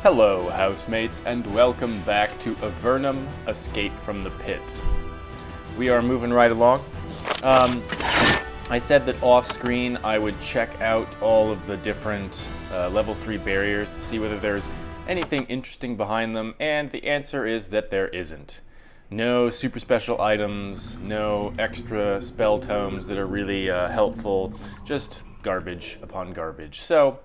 Hello, housemates, and welcome back to Avernum, Escape from the Pit. We are moving right along. I said that off-screen I would check out all of the different level 3 barriers to see whether there's anything interesting behind them, and the answer is that there isn't. No super special items, no extra spell tomes that are really helpful, just garbage upon garbage. So,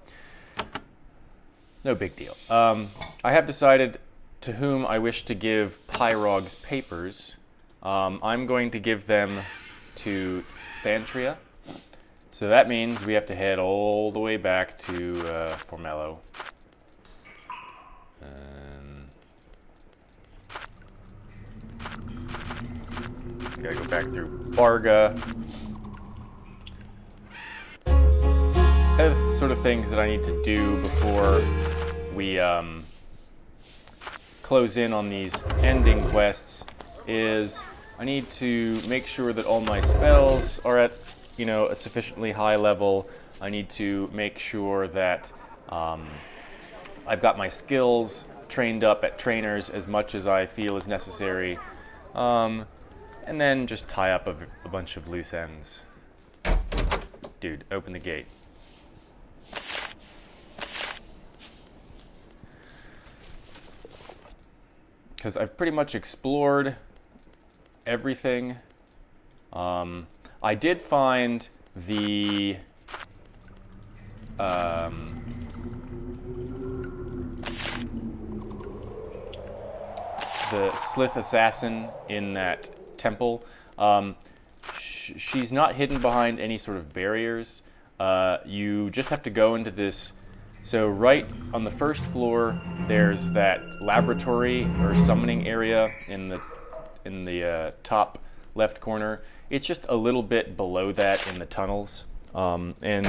no big deal. I have decided to whom I wish to give Pyrog's papers. I'm going to give them to Thantria. So that means we have to head all the way back to Formello. Gotta go back through Barga. Other sort of things that I need to do before we close in on these ending quests is I need to make sure that all my spells are at, a sufficiently high level. I need to make sure that I've got my skills trained up at trainers as much as I feel is necessary, and then just tie up a bunch of loose ends. Dude, open the gate. Because I've pretty much explored everything. I did find the Slith assassin in that temple. She's not hidden behind any sort of barriers. You just have to go into this. So right on the first floor, there's that laboratory or summoning area in the top left corner. It's just a little bit below that in the tunnels, and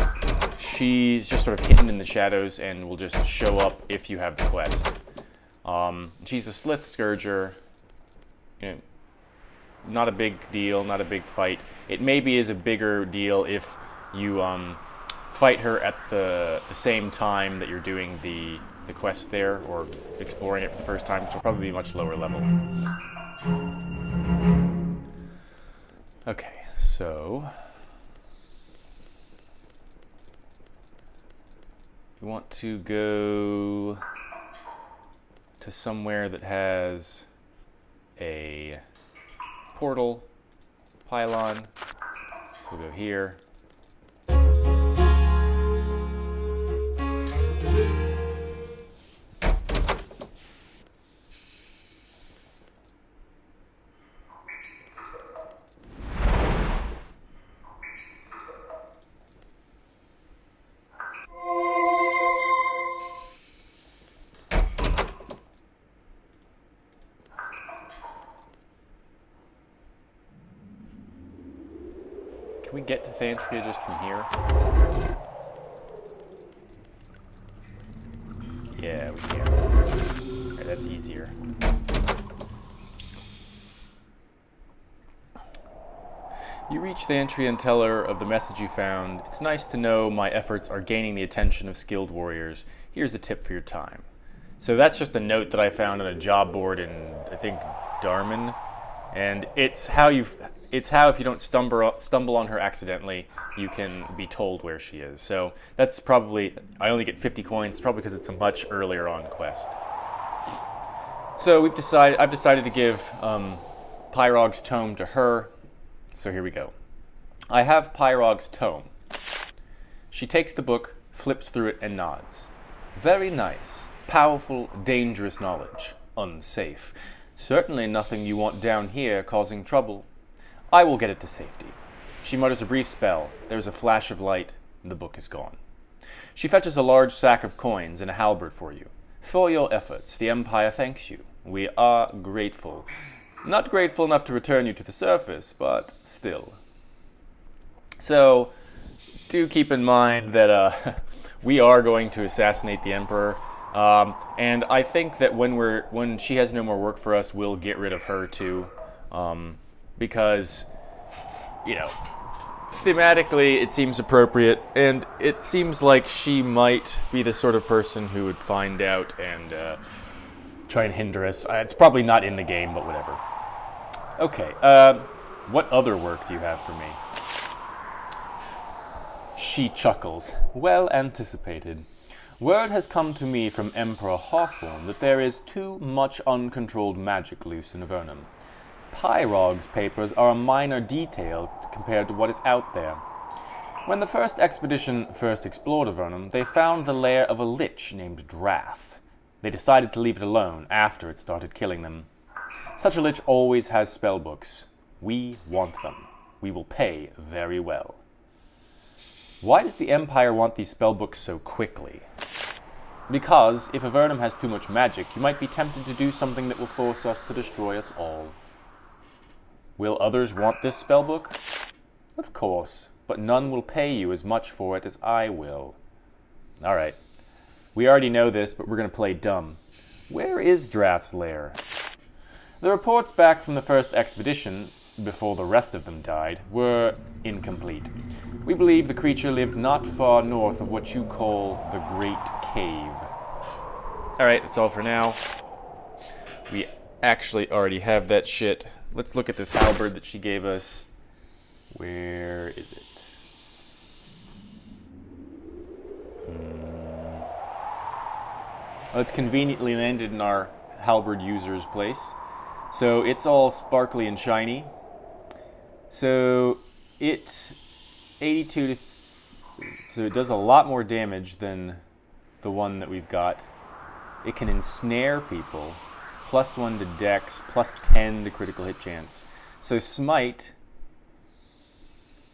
she's just sort of hidden in the shadows and will just show up if you have the quest. She's a Slith Scourger. Not a big deal, not a big fight. It maybe is a bigger deal if you fight her at the same time that you're doing the quest there, or exploring it for the first time, which will probably be much lower level. Okay, so we want to go to somewhere that has a portal pylon. So we'll go here. Can we get to Thantria just from here? Yeah, we can. Okay, that's easier. You reach Thantria and tell her of the message you found. It's nice to know my efforts are gaining the attention of skilled warriors. Here's a tip for your time. So that's just a note that I found on a job board in, I think, Darman. And it's how if you don't stumble on her accidentally, you can be told where she is. So that's probably, I only get 50 coins, probably because it's a much earlier on quest. So I've decided to give Pyrog's tome to her. So here we go. I have Pyrog's tome. She takes the book, flips through it, and nods. Very nice. Powerful, dangerous knowledge. Unsafe. Certainly nothing you want down here causing trouble. I will get it to safety. She mutters a brief spell. There's a flash of light, and the book is gone. She fetches a large sack of coins and a halberd for you. For your efforts, the Empire thanks you. We are grateful. Not grateful enough to return you to the surface, but still. So, do keep in mind that we are going to assassinate the Emperor. And I think that when she has no more work for us, we'll get rid of her too, because thematically, it seems appropriate, and it seems like she might be the sort of person who would find out and try and hinder us. It's probably not in the game, but whatever. Okay, what other work do you have for me? She chuckles. Well anticipated. Word has come to me from Emperor Hawthorne that there is too much uncontrolled magic loose in Avernum. Pyrog's papers are a minor detail compared to what is out there. When the first expedition first explored Avernum, they found the lair of a lich named Drath. They decided to leave it alone after it started killing them. Such a lich always has spellbooks. We want them. We will pay very well. Why does the Empire want these spellbooks so quickly? Because if Avernum has too much magic, you might be tempted to do something that will force us to destroy us all. Will others want this spellbook? Of course, but none will pay you as much for it as I will. Alright, we already know this, but we're going to play dumb. Where is Drath's lair? The reports back from the first expedition, before the rest of them died, were incomplete. We believe the creature lived not far north of what you call the Great Cave. Alright, that's all for now. We actually already have that shit. Let's look at this halberd that she gave us. Where is it? Well, it's conveniently landed in our halberd user's place. So it's all sparkly and shiny. So it's 82 to... So it does a lot more damage than the one that we've got. It can ensnare people. +1 to dex, +10 to critical hit chance. So smite...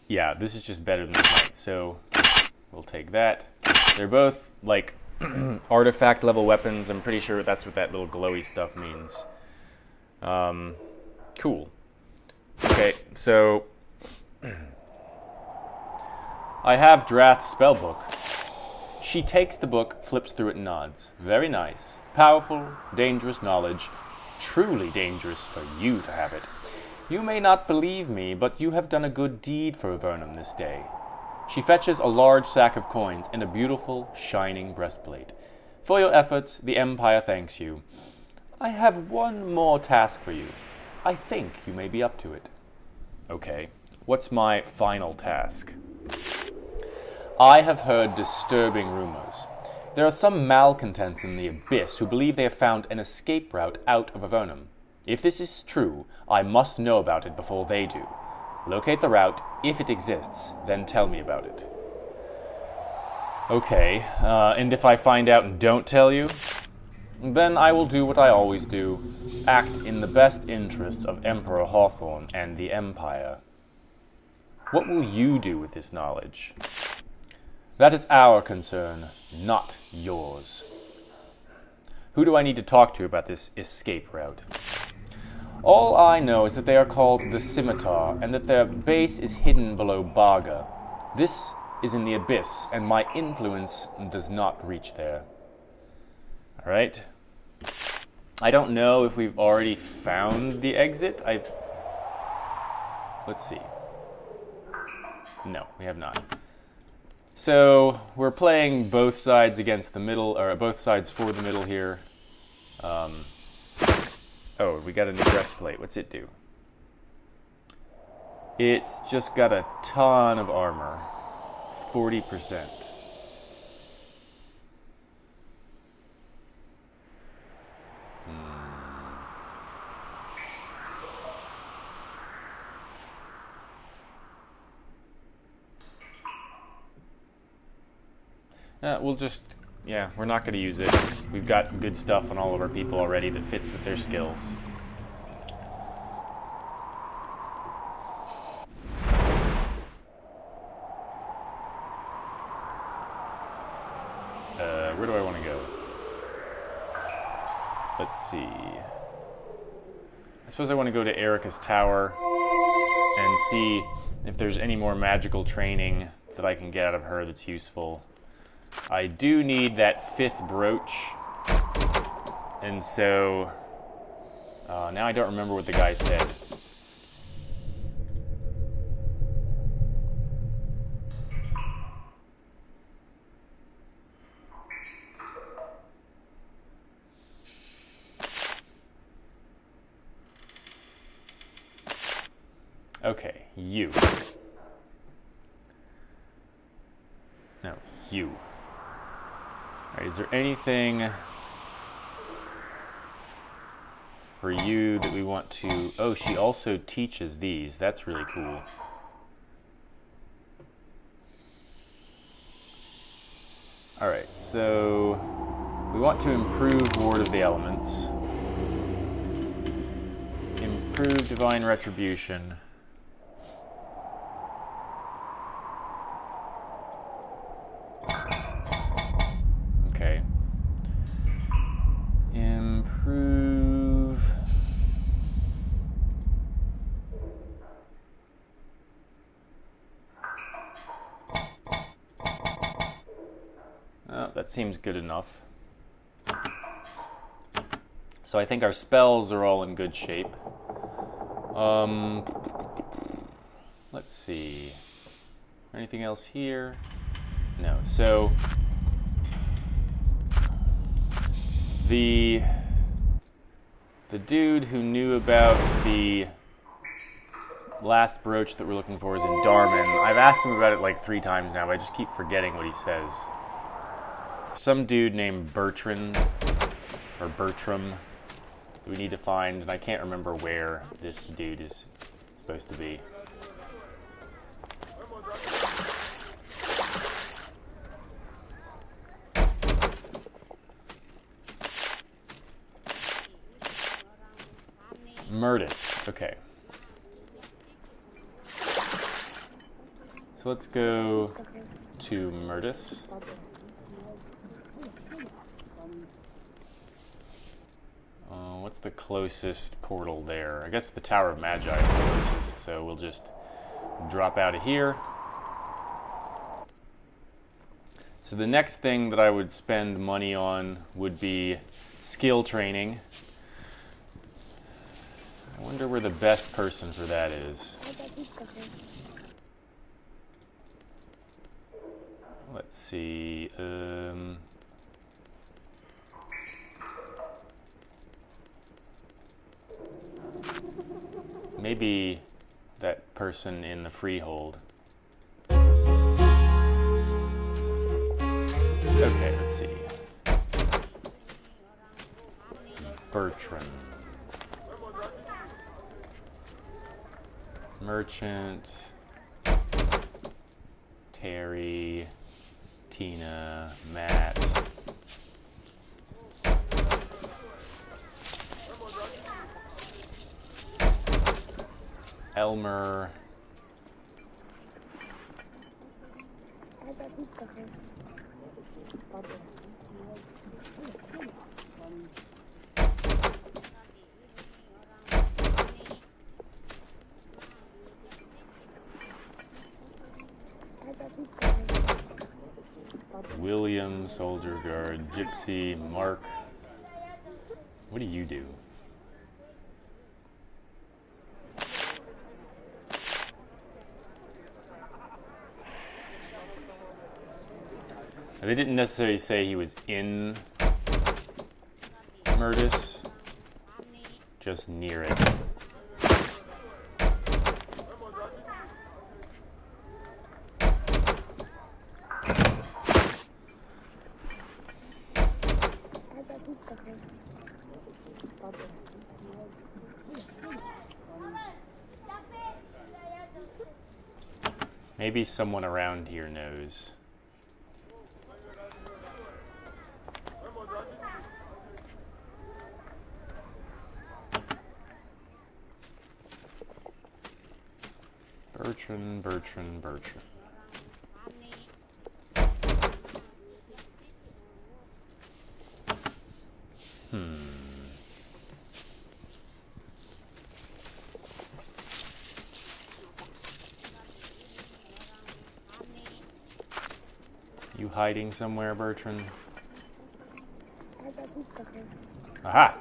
Yeah, this is just better than smite. So we'll take that. They're both, like, artifact level weapons. I'm pretty sure that's what that little glowy stuff means. Cool. Okay, so I have Drath's spellbook. She takes the book, flips through it, and nods. Very nice. Powerful, dangerous knowledge. Truly dangerous for you to have it. You may not believe me, but you have done a good deed for Avernum this day. She fetches a large sack of coins and a beautiful, shining breastplate. For your efforts, the Empire thanks you. I have one more task for you. I think you may be up to it. Okay, what's my final task? I have heard disturbing rumors. There are some malcontents in the Abyss who believe they have found an escape route out of Avernum. If this is true, I must know about it before they do. Locate the route, if it exists, then tell me about it. Okay, and if I find out and don't tell you? Then I will do what I always do. Act in the best interests of Emperor Hawthorne and the Empire. What will you do with this knowledge? That is our concern, not yours. Who do I need to talk to about this escape route? All I know is that they are called the Scimitar, and that their base is hidden below Baga. This is in the Abyss, and my influence does not reach there. Alright. I don't know if we've already found the exit. Let's see. No, we have not. So, we're playing both sides against the middle, or both sides for the middle here. Oh, we got a new breastplate. What's it do? It's just got a ton of armor. 40%. We'll just, yeah, we're not going to use it. We've got good stuff on all of our people already that fits with their skills. Where do I want to go? Let's see. I suppose I want to go to Erica's tower and see if there's any more magical training that I can get out of her that's useful. I do need that 5th brooch, and so now I don't remember what the guy said. Okay, you. No, you. Alright, is there anything for you that we want to... Oh, she also teaches these. That's really cool. Alright, so we want to improve Ward of the Elements. Improve Divine Retribution. Okay. Improve... Oh, that seems good enough. So I think our spells are all in good shape. Let's see. Anything else here? No. So the dude who knew about the last brooch that we're looking for is in Darman. I've asked him about it like 3 times now, but I just keep forgetting what he says. Some dude named Bertrand, or Bertram, that we need to find, and I can't remember where this dude is supposed to be. Murtis, okay. So let's go to Murtis. What's the closest portal there? I guess the Tower of Magi is the closest, so we'll just drop out of here. So the next thing that I would spend money on would be skill training. I wonder where the best person for that is. Let's see. Maybe that person in the freehold. Okay, let's see. Bertrand. Merchant. Terry. Tina. Matt. Elmer. William, Soldier Guard, Gypsy, Mark. What do you do? They didn't necessarily say he was in Murtis, just near it. Maybe someone around here knows. Bertrand. You hiding somewhere, Bertrand? Aha!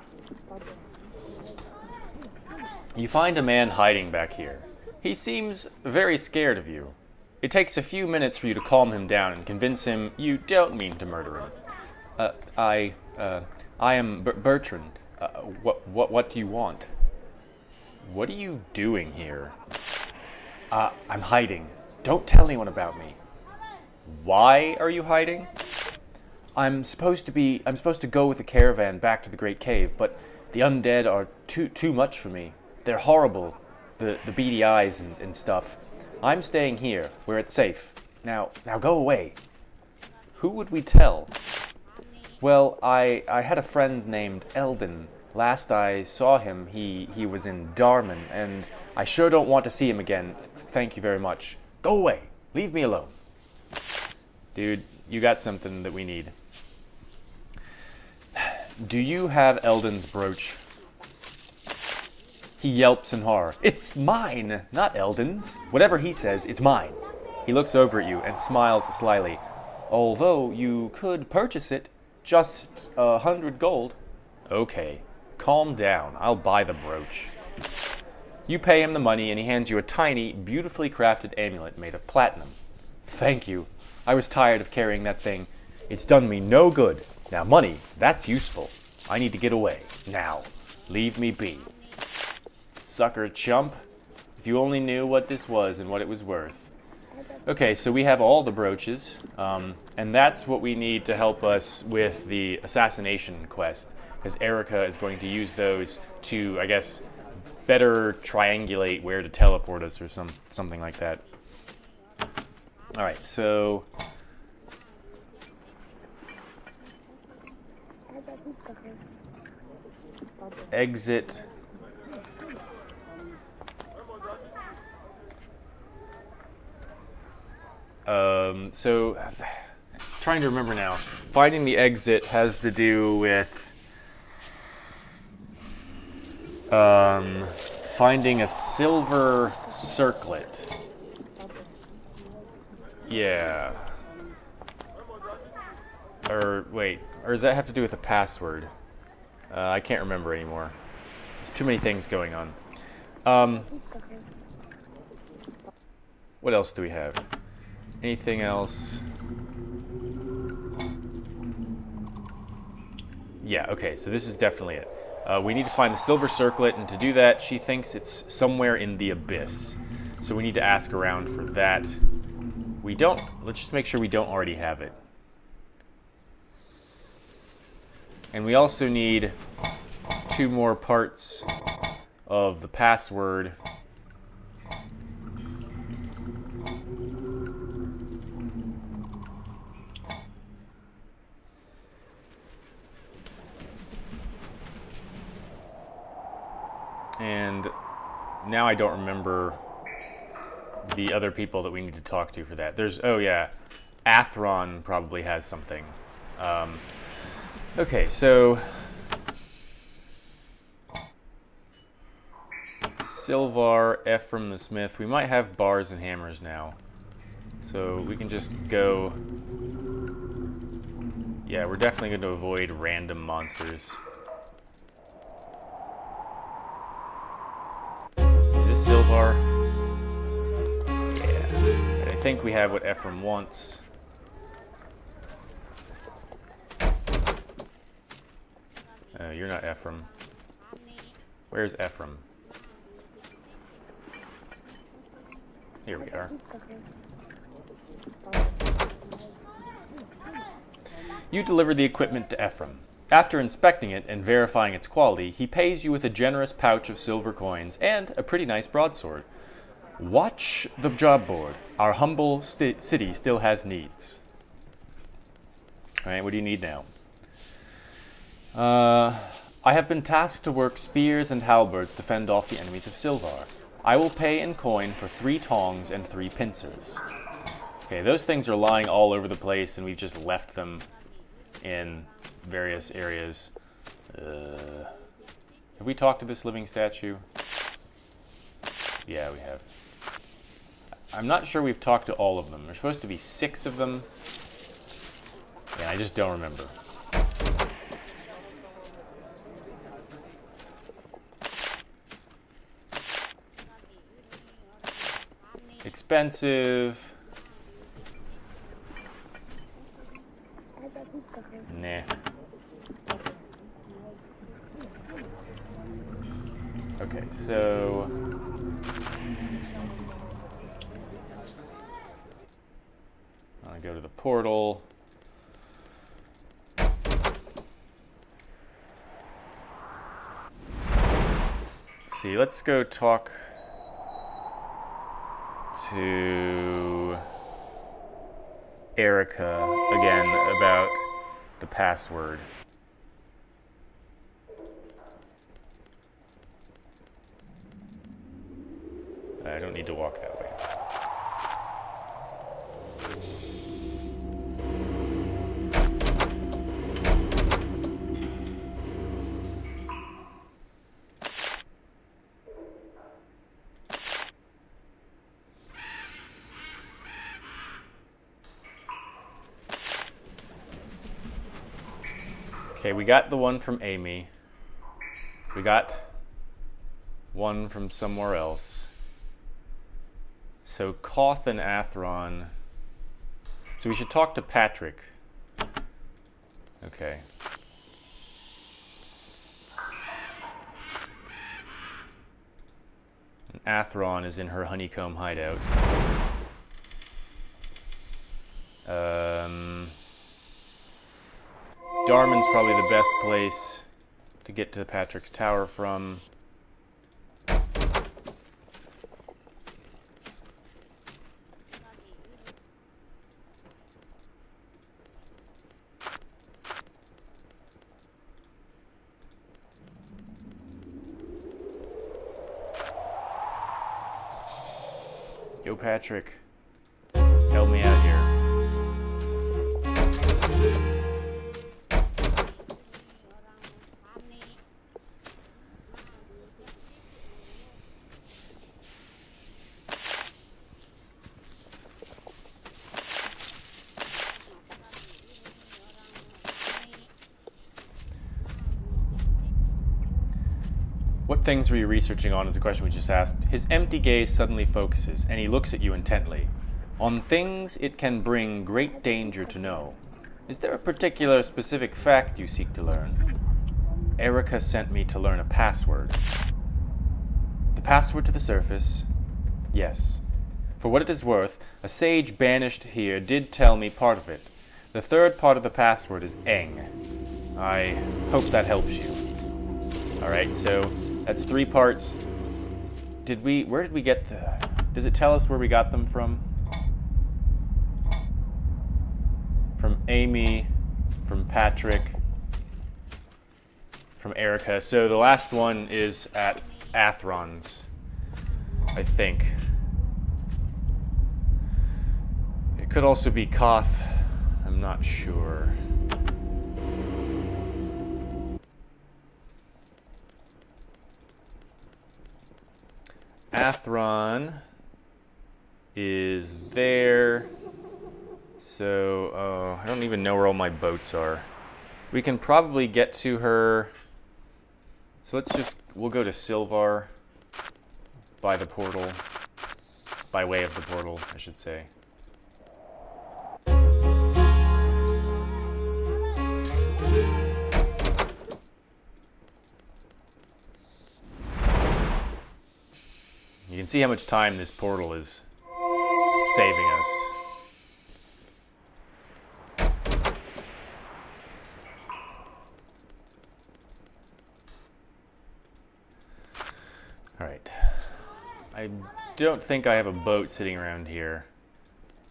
You find a man hiding back here. He seems very scared of you. It takes a few minutes for you to calm him down and convince him you don't mean to murder him. I am Bertrand. What do you want? What are you doing here? I'm hiding. Don't tell anyone about me. Why are you hiding? I'm supposed to go with the caravan back to the Great Cave, but the undead are too much for me. They're horrible. The beady eyes and stuff. I'm staying here, where it's safe. Now go away. Who would we tell? Well, I had a friend named Eldon. Last I saw him, he was in Darman, and I sure don't want to see him again. Thank you very much. Go away. Leave me alone. Dude, you got something that we need. Do you have Eldon's brooch? He yelps in horror. It's mine, not Eldon's. Whatever he says, it's mine. He looks over at you and smiles slyly. Although you could purchase it, just 100 gold. Okay, calm down. I'll buy the brooch. You pay him the money and he hands you a tiny, beautifully crafted amulet made of platinum. Thank you. I was tired of carrying that thing. It's done me no good. Now money, that's useful. I need to get away. Now, leave me be. Sucker chump. If you only knew what this was and what it was worth. Okay, so we have all the brooches, and that's what we need to help us with the assassination quest, because Erica is going to use those to, I guess, better triangulate where to teleport us or something like that. Alright, so... exit... so, trying to remember now. Finding the exit has to do with finding a silver circlet. Yeah. Or, wait, or does that have to do with a password? I can't remember anymore. There's too many things going on. What else do we have? Anything else? Yeah, okay, so this is definitely it. We need to find the silver circlet, and to do that, she thinks it's somewhere in the abyss. So we need to ask around for that. We don't, let's just make sure we don't already have it. And we also need 2 more parts of the password. And now I don't remember the other people that we need to talk to for that. There's, oh yeah, Athron probably has something. Okay, so Silvar, Ephraim the Smith. We might have bars and hammers now. So we can just go... Yeah, we're definitely going to avoid random monsters. Is this Silvar? Yeah. I think we have what Ephraim wants. You're not Ephraim. Where's Ephraim? Here we are. You deliver the equipment to Ephraim. After inspecting it and verifying its quality, he pays you with a generous pouch of silver coins and a pretty nice broadsword. Watch the job board. Our humble city still has needs. Alright, what do you need now? I have been tasked to work spears and halberds to fend off the enemies of Silvar. I will pay in coin for 3 tongs and 3 pincers. Okay, those things are lying all over the place, and we've just left them in various areas. Have we talked to this living statue? Yeah, we have. I'm not sure we've talked to all of them. There's supposed to be 6 of them. Yeah, I just don't remember. Expensive. Nah. Okay, so go to the portal. Let's see, let's go talk to Erica again about the password. I don't need to walk that way. Okay, we got the one from Amy. We got one from somewhere else. So Koth and Athron. So we should talk to Patrick. Okay. And Athron is in her honeycomb hideout. Darman's probably the best place to get to Patrick's tower from. Yo, Patrick, help me out here. What things were you researching on is a question we just asked. His empty gaze suddenly focuses, and he looks at you intently. On things it can bring great danger to know. Is there a particular specific fact you seek to learn? Erica sent me to learn a password. The password to the surface? Yes. For what it is worth, a sage banished here did tell me part of it. The third part of the password is Eng. I hope that helps you. Alright, so that's 3 parts. Where did we get does it tell us where we got them from? From Amy, from Patrick, from Erica. So the last one is at Athron's, I think. It could also be Koth. I'm not sure. Athron is there. So, I don't even know where all my boats are. We can probably get to her. So we'll go to Silvar by the portal. By way of the portal, I should say. You can see how much time this portal is saving us. Alright. I don't think I have a boat sitting around here.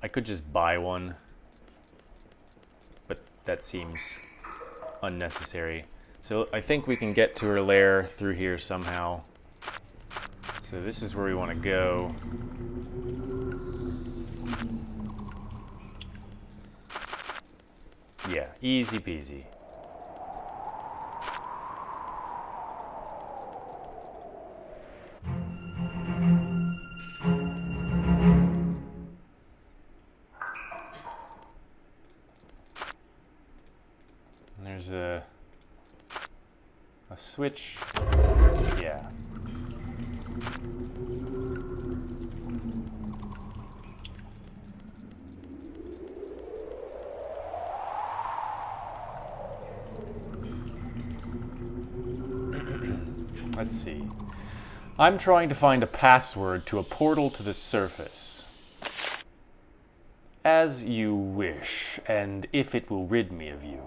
I could just buy one, but that seems unnecessary. So I think we can get to her lair through here somehow. So this is where we want to go. Yeah, easy peasy. And there's a switch. Yeah. Let's see. I'm trying to find a password to a portal to the surface. As you wish, and if it will rid me of you.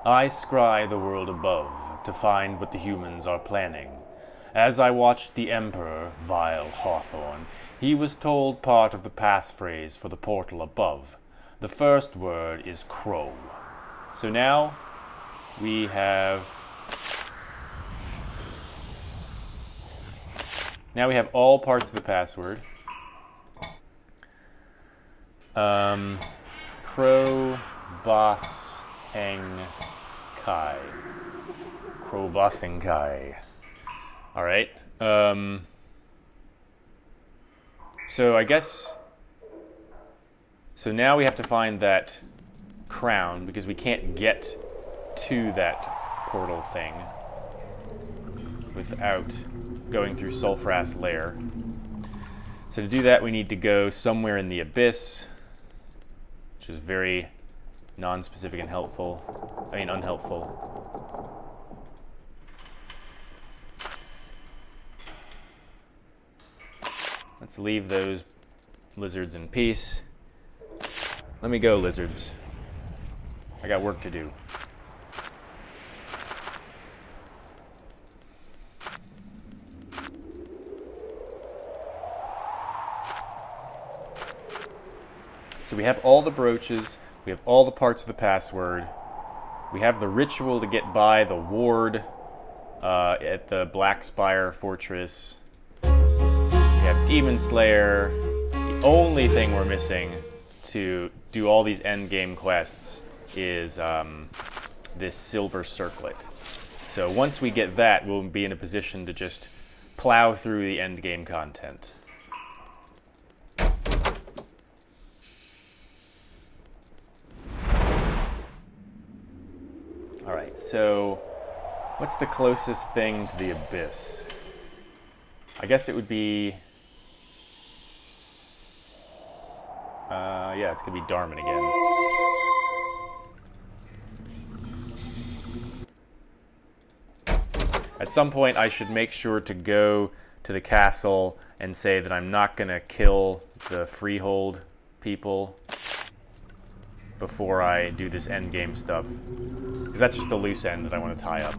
I scry the world above to find what the humans are planning. As I watched the Emperor, vile Hawthorne, he was told part of the passphrase for the portal above. The first word is crow. So now we have all parts of the password. Crow boss eng kai. Crow boss eng kai. All right. So I guess. So now we have to find that crown because we can't get to that portal thing without going through Sulfras' lair. So to do that, we need to go somewhere in the abyss, which is very non-specific and helpful. I mean, unhelpful. Let's leave those lizards in peace. Let me go, lizards. I got work to do. So we have all the brooches, we have all the parts of the password, we have the ritual to get by the ward at the Black Spire Fortress. We have Demon Slayer. The only thing we're missing to do all these endgame quests is this silver circlet. So once we get that, we'll be in a position to just plow through the endgame content. All right, so what's the closest thing to the abyss? I guess it would be... yeah, it's going to be Darman again. At some point, I should make sure to go to the castle and say that I'm not going to kill the freehold people before I do this endgame stuff. Because that's just the loose end that I want to tie up.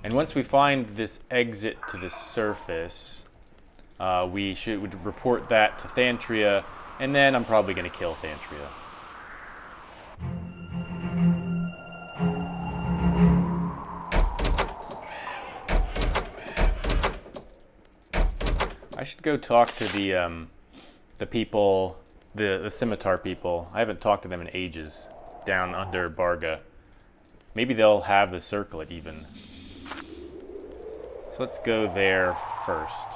And once we find this exit to the surface, we would report that to Thantria, and then I'm probably going to kill Thantria. I should go talk to the people, the scimitar people. I haven't talked to them in ages, down under Barga. Maybe they'll have the circlet even. So let's go there first.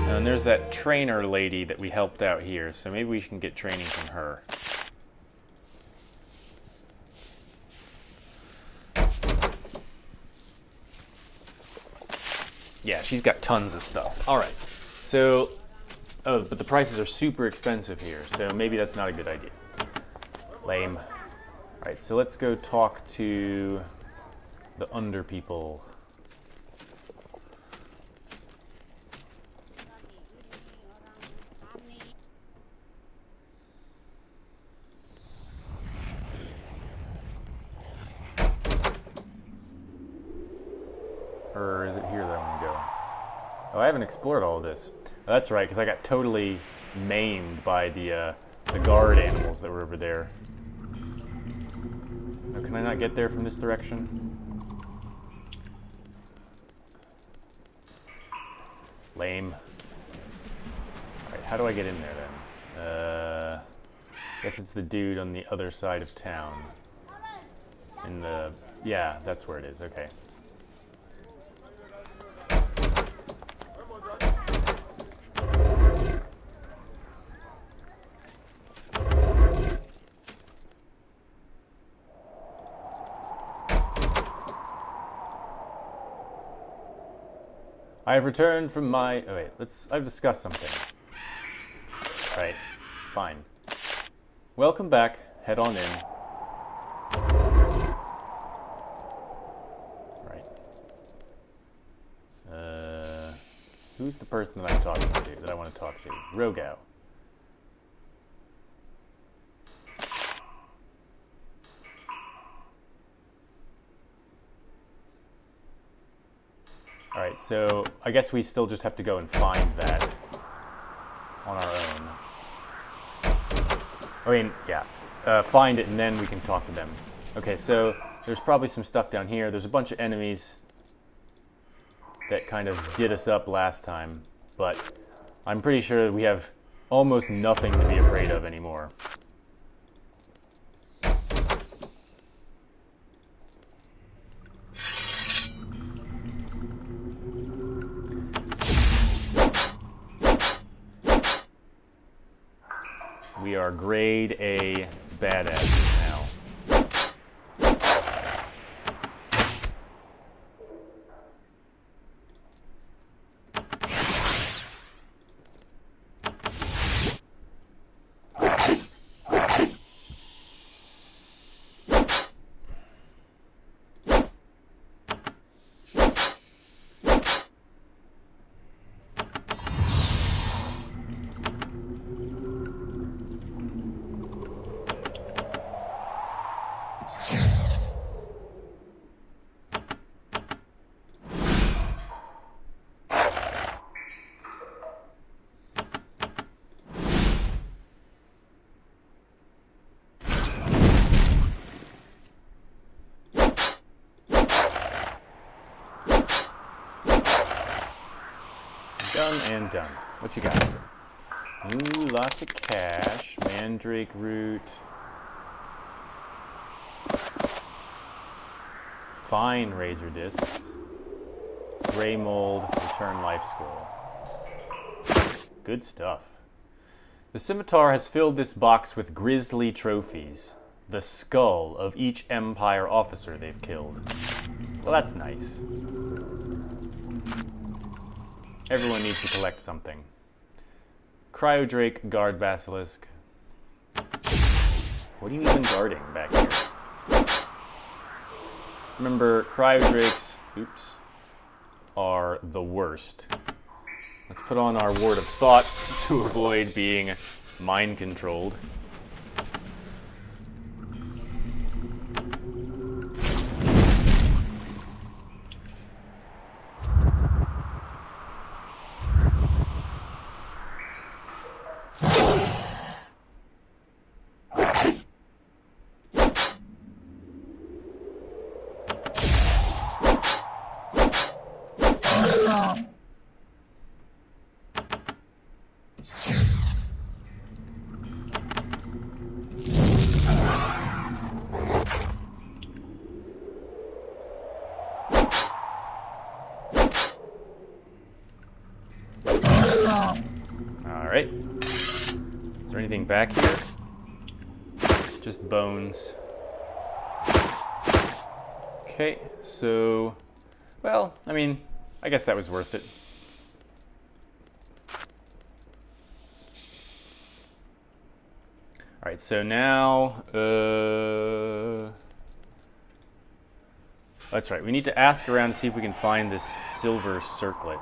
And there's that trainer lady that we helped out here, so maybe we can get training from her. Yeah, she's got tons of stuff. All right, so, oh, but the prices are super expensive here, so maybe that's not a good idea. Lame. All right, so let's go talk to the under people. Or is it here that I want to go? Oh, I haven't explored all of this. Oh, that's right, because I got totally maimed by the guard animals that were over there. Oh, can I not get there from this direction? Lame. Alright, how do I get in there then? Guess it's the dude on the other side of town. In the... yeah, that's where it is, okay. I have returned from my... Oh, wait. I've discussed something. Right. Fine. Welcome back. Head on in. Right. Who's the person that I'm talking to, that I want to talk to? Rogao. Alright, so I guess we still just have to go and find that on our own. I mean, yeah. Find it and then we can talk to them. Okay, so there's probably some stuff down here. There's a bunch of enemies that kind of did us up last time, but I'm pretty sure that we have almost nothing to be afraid of anymore. We are grade A badasses now. Done and done. What you got? Ooh, lots of cash. Mandrake root. Fine razor discs. Gray mold. Return life scroll. Good stuff. The scimitar has filled this box with grisly trophies. The skull of each Empire officer they've killed. Well, that's nice. Everyone needs to collect something. Cryodrake, guard basilisk. What are you even guarding back here? Remember, cryodrakes, are the worst. Let's put on our ward of thoughts to avoid being mind controlled. Alright. Is there anything back here? Just bones. Okay, so... Well, I mean, I guess that was worth it. Alright, so now... That's right, we need to ask around to see if we can find this silver circlet.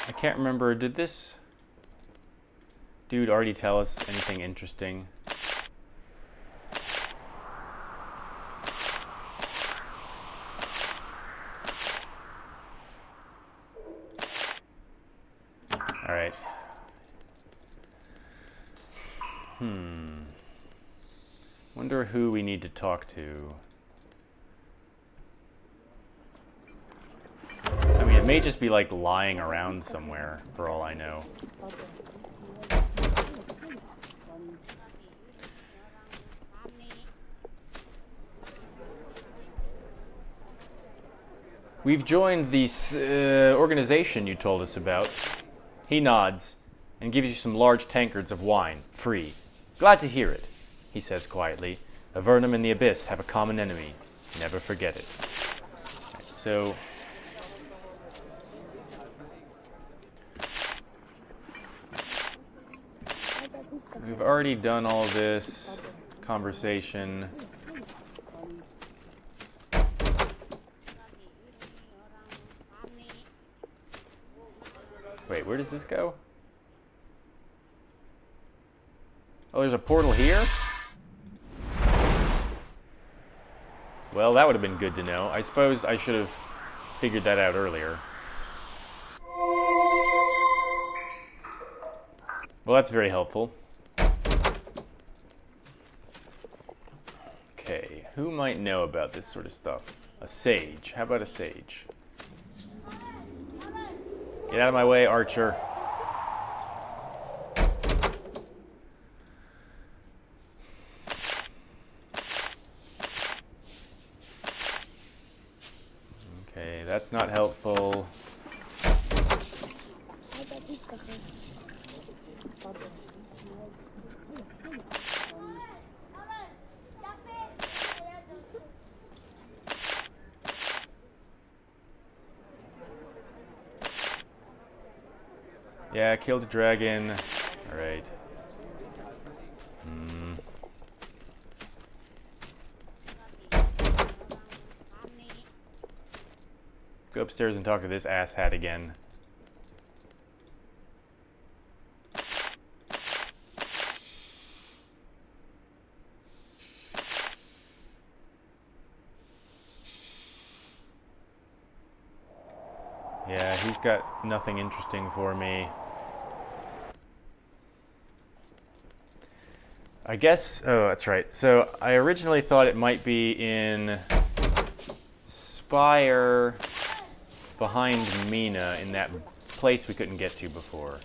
I can't remember, did this dude already tell us anything interesting? Alright. Wonder who we need to talk to. I mean, it may just be like lying around somewhere, for all I know. We've joined the organization you told us about. He nods, and gives you some large tankards of wine, free. Glad to hear it, he says quietly. Avernum and the Abyss have a common enemy. Never forget it. Right, so... we've already done all this conversation. Wait, where does this go? Oh, there's a portal here? Well, that would have been good to know. I suppose I should have figured that out earlier. Well, that's very helpful. Okay, who might know about this sort of stuff? A sage. How about a sage? Get out of my way, archer. Okay, that's not helpful. Yeah, killed a dragon. Alright. Go upstairs and talk to this asshat again. Yeah, he's got nothing interesting for me. I guess, oh, that's right. So I originally thought it might be in Spire behind Mina in that place we couldn't get to before.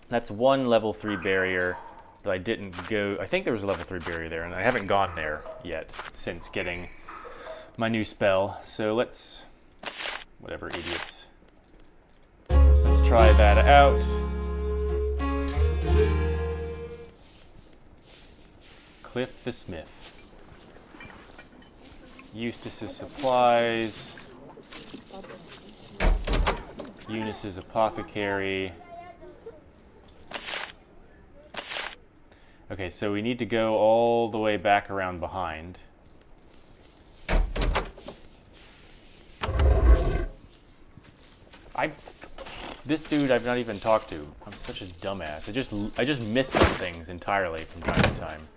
That's one level 3 barrier that I didn't go. I think there was a level 3 barrier there, and I haven't gone there yet since getting my new spell. So let's, whatever, idiots. Let's try that out. Cliff the Smith. Eustace's supplies. Eunice's apothecary. Okay, so we need to go all the way back around behind. This dude I've not even talked to. I'm such a dumbass. I just miss some things entirely from time to time.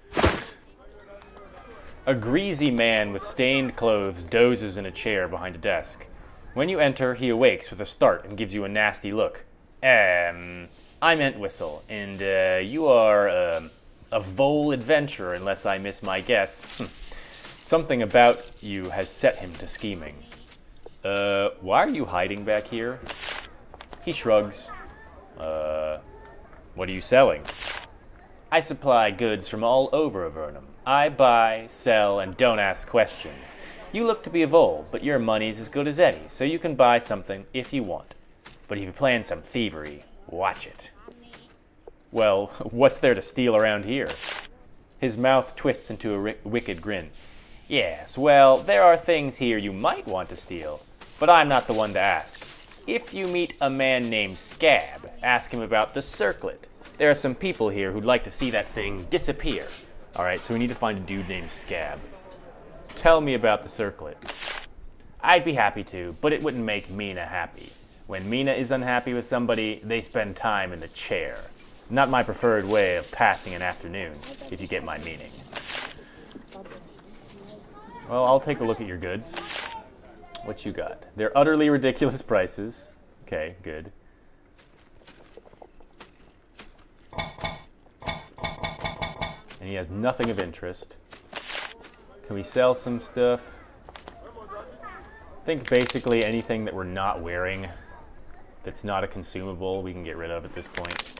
A greasy man with stained clothes dozes in a chair behind a desk. When you enter, he awakes with a start and gives you a nasty look. I'm Entwistle, and you are a vole adventurer, unless I miss my guess. Something about you has set him to scheming. Why are you hiding back here? He shrugs. What are you selling? I supply goods from all over Avernum. I buy, sell, and don't ask questions. You look to be a vole, but your money's as good as any, so you can buy something if you want. But if you plan some thievery, watch it. Well, what's there to steal around here? His mouth twists into a wicked grin. Yes, well, there are things here you might want to steal, but I'm not the one to ask. If you meet a man named Scab, ask him about the circlet. There are some people here who'd like to see that thing disappear. Alright, so we need to find a dude named Scab. Tell me about the circlet. I'd be happy to, but it wouldn't make Mina happy. When Mina is unhappy with somebody, they spend time in the chair. Not my preferred way of passing an afternoon, if you get my meaning. Well, I'll take a look at your goods. What you got? They're utterly ridiculous prices. Okay, good. And he has nothing of interest. Can we sell some stuff? I think basically anything that we're not wearing that's not a consumable we can get rid of at this point.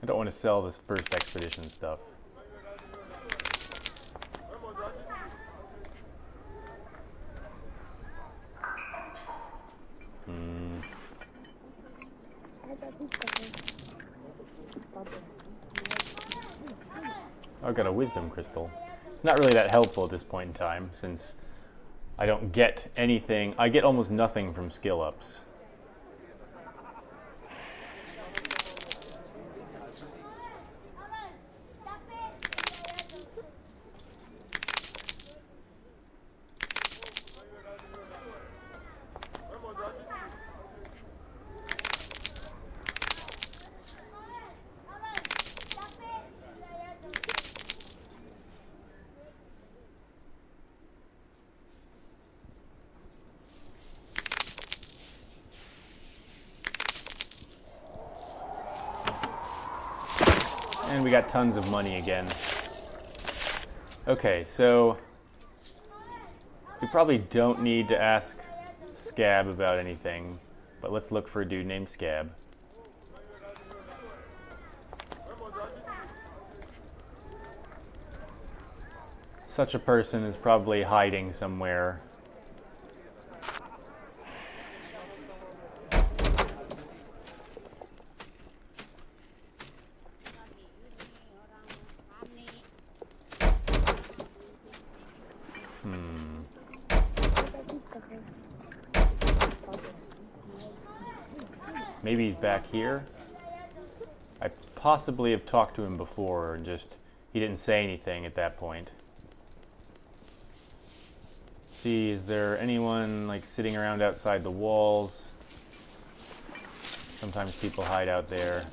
I don't want to sell this first expedition stuff. I've got a wisdom crystal. It's not really that helpful at this point in time, since I don't get anything. I get almost nothing from skill ups. And we got tons of money again. Okay, so we probably don't need to ask Scab about anything, but let's look for a dude named Scab. Such a person is probably hiding somewhere. Maybe he's back here. I possibly have talked to him before and just he didn't say anything at that point. See, is there anyone like sitting around outside the walls? Sometimes people hide out there.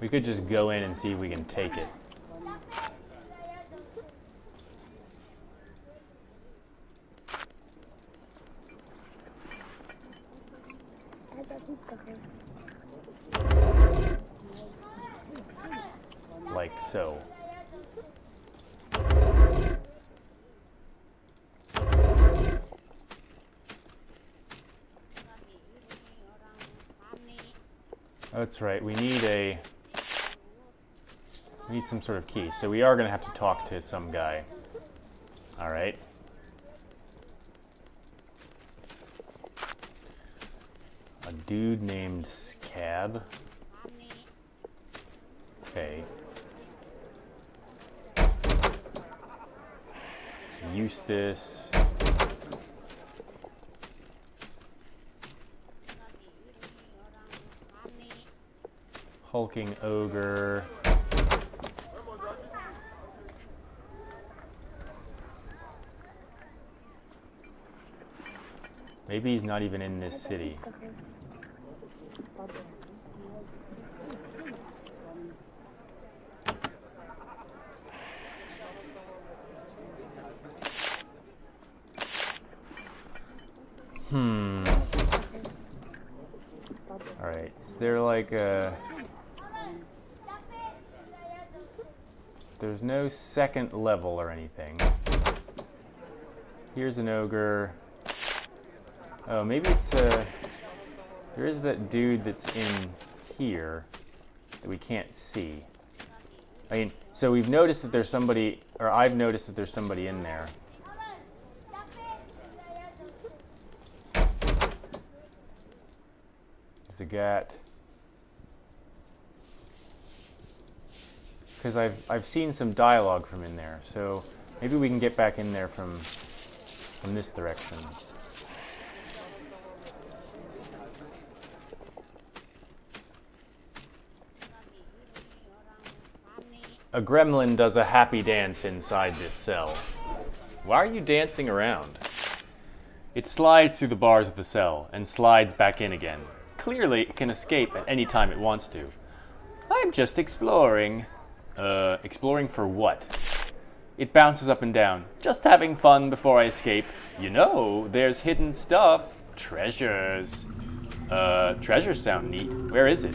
We could just go in and see if we can take it. Like so. That's right, we need some sort of key. So we are going to have to talk to some guy. All right. A dude named Scab. Okay. Eustace. Hulking ogre. Maybe he's not even in this city. All right, is there like a... There's no second level or anything. Here's an ogre. Oh, maybe it's there is that dude that's in here that we can't see. I mean, so we've noticed that there's somebody, or I've noticed that there's somebody in there. Zagat. Because I've seen some dialogue from in there, so maybe we can get back in there from this direction. A gremlin does a happy dance inside this cell. Why are you dancing around? It slides through the bars of the cell and slides back in again. Clearly, it can escape at any time it wants to. I'm just exploring. Exploring for what? It bounces up and down. Just having fun before I escape. You know, there's hidden stuff. Treasures. Treasures sound neat. Where is it?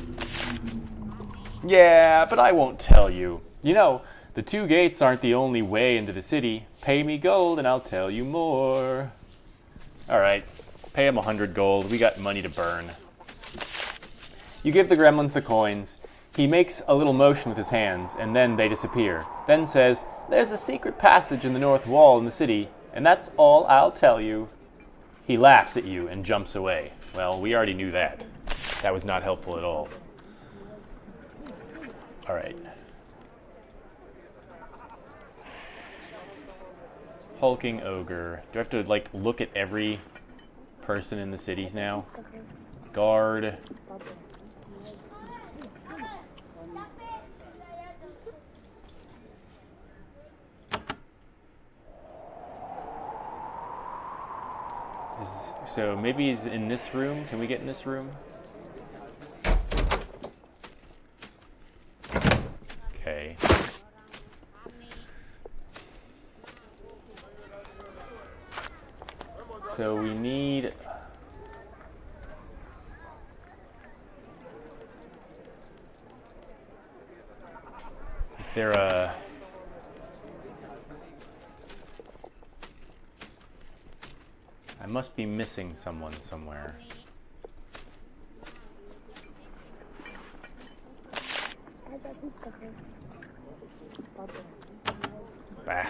Yeah, but I won't tell you. You know, the 2 gates aren't the only way into the city. Pay me gold and I'll tell you more. Alright, pay him 100 gold. We got money to burn. You give the gremlins the coins. He makes a little motion with his hands, and then they disappear. Then says, "There's a secret passage in the north wall in the city, and that's all I'll tell you." He laughs at you and jumps away. Well, we already knew that. That was not helpful at all. Alright. Hulking ogre. Do I have to, like, look at every person in the cities now? Guard. So maybe he's in this room. Can we get in this room? Okay. So we need... Is there a... I must be missing someone somewhere. Bah.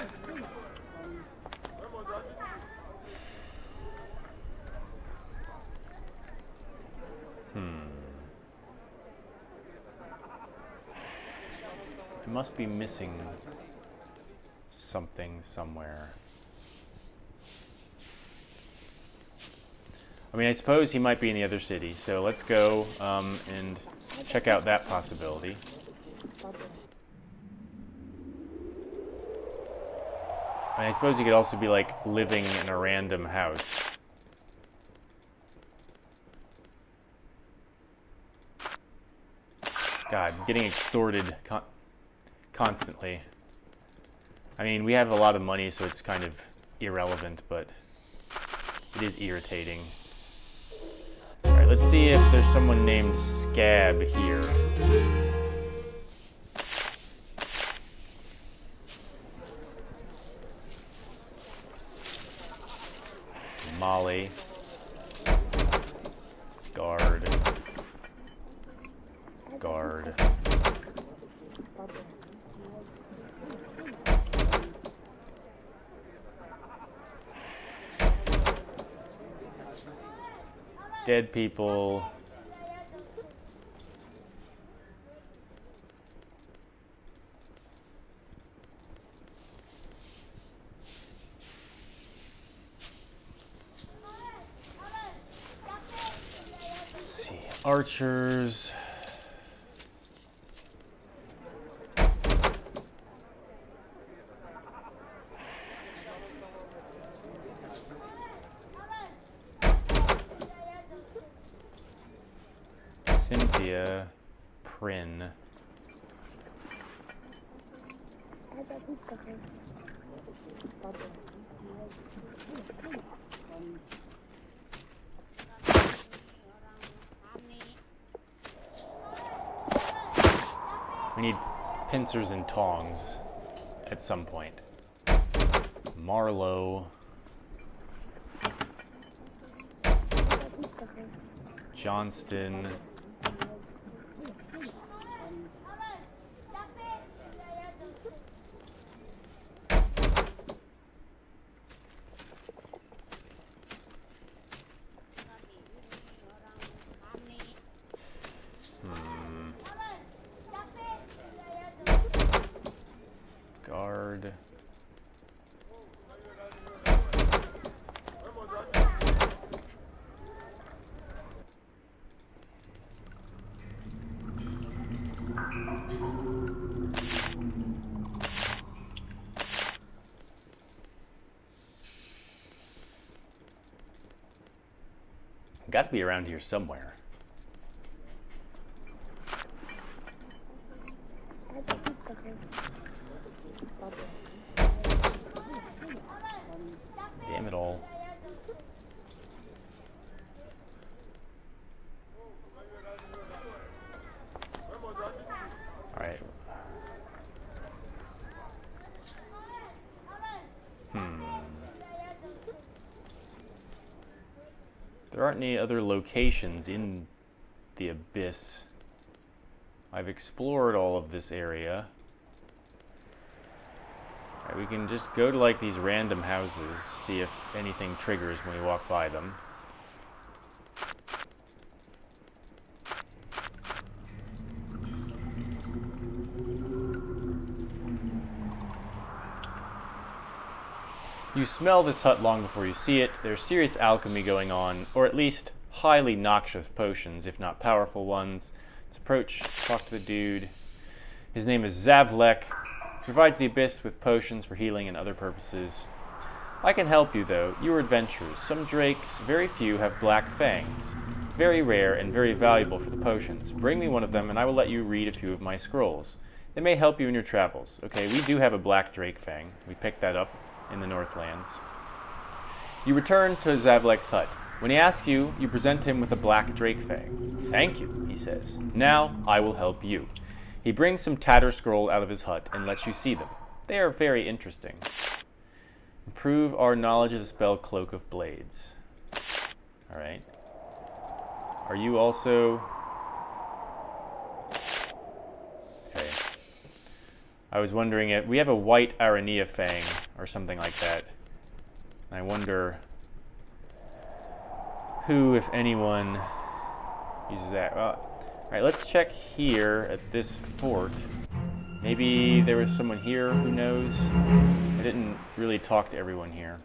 I must be missing something somewhere. I mean, I suppose he might be in the other city, so let's go and check out that possibility. I mean, I suppose he could also be, like, living in a random house. God, I'm getting extorted constantly. I mean, we have a lot of money, so it's kind of irrelevant, but it is irritating. Alright, let's see if there's someone named Scab here. Molly. Guard. Guard. Dead people. Let's see. Archers. Cynthia, Prin. We need pincers and tongs at some point. Marlowe. Johnston. Guard. Got to be around here somewhere. Damn it all. There aren't any other locations in the abyss. I've explored all of this area. Alright, we can just go to like these random houses, see if anything triggers when we walk by them. You smell this hut long before you see it. There's serious alchemy going on, or at least highly noxious potions, if not powerful ones. Let's approach, talk to the dude. His name is Zavlek. Provides the abyss with potions for healing and other purposes. I can help you, though. You are adventurers. Some drakes, very few, have black fangs. Very rare and very valuable for the potions. Bring me one of them, and I will let you read a few of my scrolls. They may help you in your travels. Okay, we do have a black drake fang. We picked that up in the Northlands. You return to Zavlek's hut. When he asks you, you present him with a black drake fang. Thank you, he says. Now I will help you. He brings some tatter scroll out of his hut and lets you see them. They are very interesting. Improve our knowledge of the spell Cloak of Blades. Alright. Are you also... Okay. I was wondering if... We have a white Arania fang or something like that. I wonder who, if anyone, uses that. Well, alright, let's check here at this fort. Maybe there was someone here who knows. I didn't really talk to everyone here.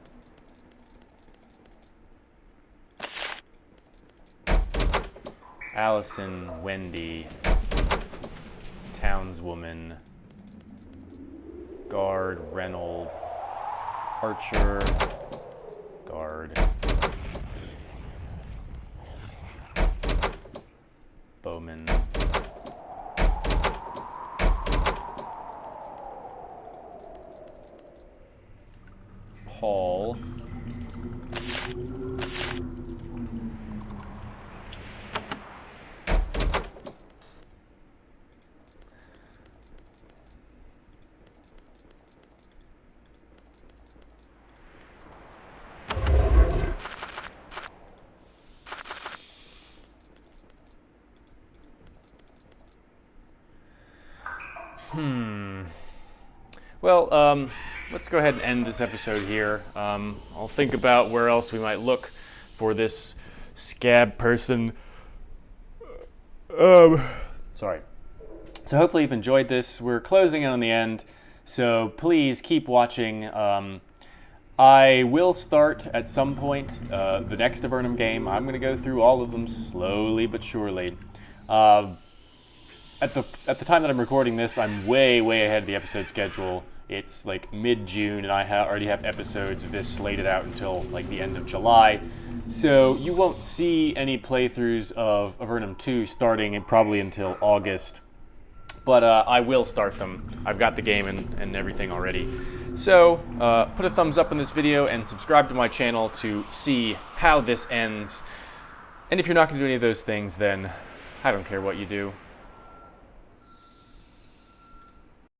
Allison, Wendy, townswoman, guard, Reynold, archer, guard, bowman, Paul, Well, let's go ahead and end this episode here. I'll think about where else we might look for this scab person. Sorry. So hopefully you've enjoyed this. We're closing in on the end, so please keep watching. I will start at some point the next Avernum game. I'm going to go through all of them slowly but surely. At the time that I'm recording this, I'm way ahead of the episode schedule. It's like mid-June, and I already have episodes of this slated out until like the end of July. So you won't see any playthroughs of Avernum 2 starting probably until August. But I will start them. I've got the game and everything already. So put a thumbs up on this video and subscribe to my channel to see how this ends. And if you're not going to do any of those things, then I don't care what you do.